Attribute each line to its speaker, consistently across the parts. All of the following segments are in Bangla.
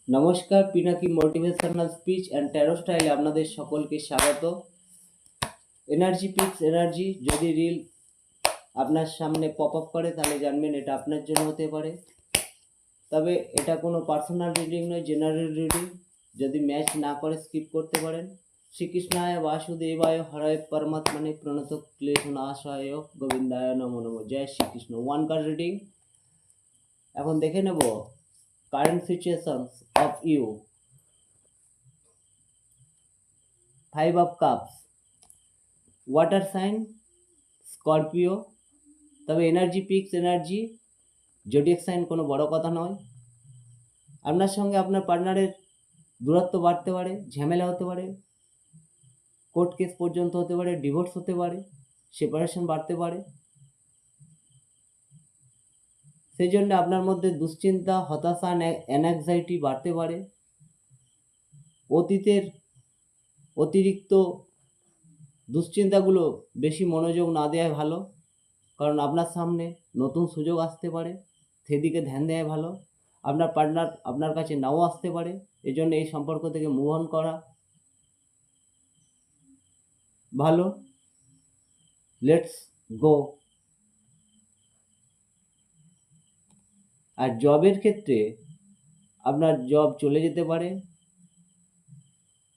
Speaker 1: নমস্কার, Pinaki motivational speech and taro স্টাইলে আপনাদের সকলকে স্বাগত। এনার্জি পিক্স এনার্জি যদি রিল আপনার সামনে পপ আপ করে তাহলে জানবেন এটা আপনার জন্য হতে পারে। তবে এটা কোনো পার্সোনাল রিডিং নয়, জেনারেল রিডিং। যদি ম্যাচ না করে স্কিপ করতে পারেন। শ্রীকৃষ্ণায় বাসুদেবায় হরায় পরমাত্মনে প্রণত ক্লেশনাশায় গোবিন্দায় নমো নমঃ। জয় শ্রীকৃষ্ণ। One card reading. এখন দেখে নেব current situations of you. 5 of Cups, water sign Scorpio. তবে energy picks energy, zodiac sign কোনো বড় কথা নয়। আপনার সঙ্গে আপনার পার্টনারের দূরত্ব বাড়তে পারে, ঝামেলা হতে পারে, কোর্ট কেস পর্যন্ত হতে পারে, ডিভোর্স হতে পারে, সেপারেশন বাড়তে পারে। সেই জন্য আপনার মধ্যে দুশ্চিন্তা, হতাশা, অ্যাংজাইটি বাড়তে পারে। অতীতের অতিরিক্ত দুশ্চিন্তাগুলো বেশি মনোযোগ না দেওয়াই ভালো, কারণ আপনার সামনে নতুন সুযোগ আসতে পারে, সেদিকে ধ্যান দেওয়া ভালো। আপনার পার্টনার আপনার কাছে নাও আসতে পারে, এজন্য এই সম্পর্ক থেকে মুভ অন করা ভালো। Let's go. আর জবের ক্ষেত্রে আপনার জব চলে যেতে পারে,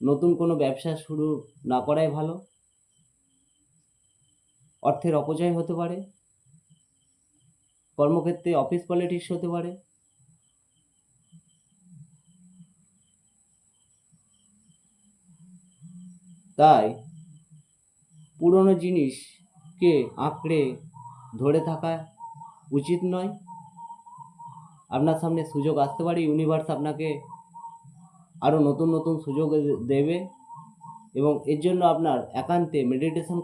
Speaker 1: নতুন কোনো ব্যবসা শুরু না করাই ভালো। অর্থের অপচয় হতে পারে, কর্মক্ষেত্রে অফিস পলিটিক্স হতে পারে। তাই পুরনো জিনিসকে আঁকড়ে ধরে থাকা উচিত নয়। আপনার সামনে সুযোগ আসতে পারে, ইউনিভার্স আপনাকে আরও নতুন নতুন সুযোগ দেবে, এবং এর জন্য আপনার একান্তে মেডিটেশন